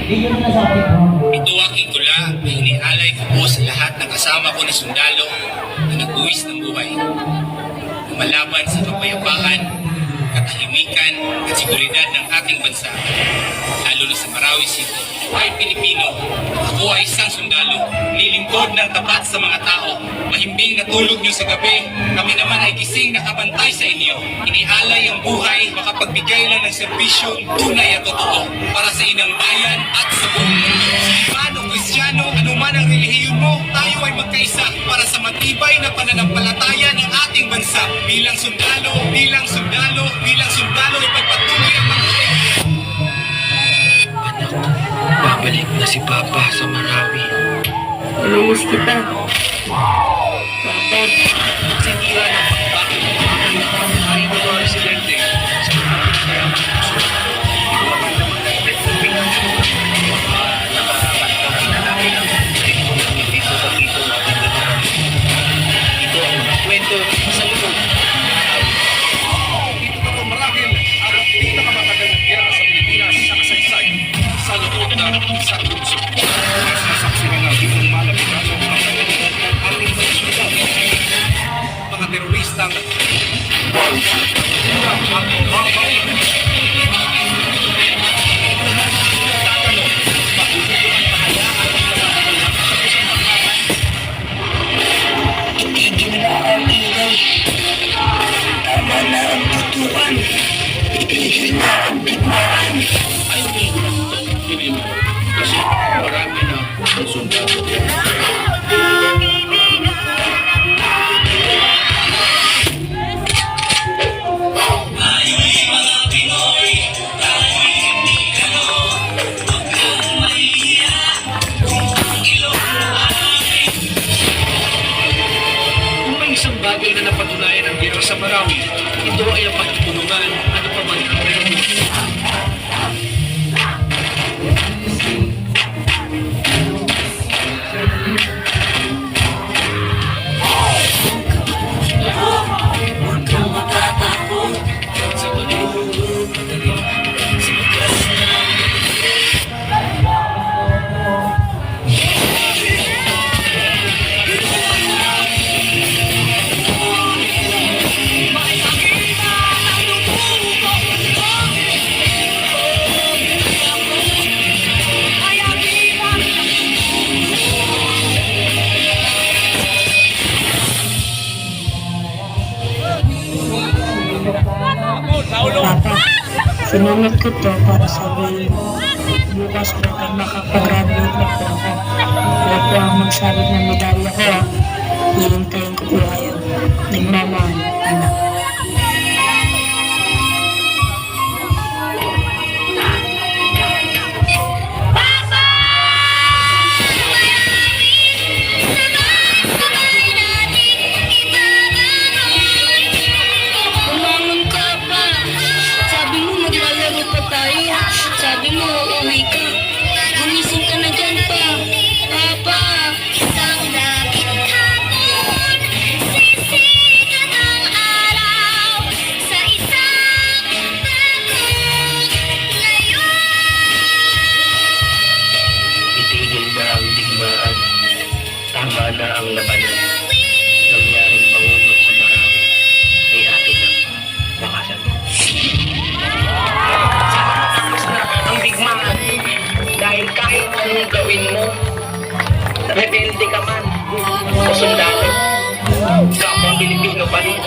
Ito aking tula na inialay ko po sa lahat ng kasama ko na sundalo na nagbuwis ng buhay. Lumalaban sa kapayapaan, katahimikan at seguridad ng ating bansa, lalo na sa Marawi City. Ay Pilipino, ako ay isang sundalo, lilingkod ng tapat sa mga tao. Mahimbing na tulog niyo sa gabi, kami naman ay gising nakabantay sa inyo. Inialay ang buhay, makapagbigay lang ng serbisyong tunay at totoo para sa inang bayan at sa buong mundo. Paano Kristiyano, anuman ang relihiyon mo, tayo ay magkaisa para sa matibay na pananampalataya ng ating bansa. Bilang sundalo, bilang sundalo, bilang sundalo, ipagpatuloy ang mabuting. Babalik na si Papa sa Marawi. Namiss kita. Papa. Sinira na bakit ay mga residente sa ating kayaman. Ito ang mga kwento sa loob. Dito ako marahil ang pinakamatagal na giyera sa Pilipinas sa kasaysayan sa loob ng isang lungsod. Sasaksihan ng itong malapitano ang kagandahan ng ating mga syudad. Mga teroristang ang ating habang Itigil na ang ilaw. Tama na ang putukan. Itigil na ang digmaan. Ay, hindi mo. Kasi marami na ang sundalo. Kung may isang bagay na napatunayan ang giyera sa Marawi, ito ay ang pagtutulungan ano pa man ang meron. Papa, sinunod ko to para sabihin mo. Bukas ko ay makapag-graduate na po ako. Kaya po ang magsabit ng medalya ko, ha. Hihintayin ko po kayo. Nagmamahal, anak. Umangon ka pa. Sabi mo maglalaro pa tayo. Sabi mo uuwi ka. Gumising ka na dyan pa. Papa. Isang dakit hapon, sisikat ang araw sa isang bagong ngayon. Itigil na ang digmaan. Tama na ang labanan. Nangyaring pangunod sa Marawi ay atin ang wakasan. Ang digmaan dahil kahit anong gawin mo, rebelde ka man o sundalo, kapwa Pilipino pa rin.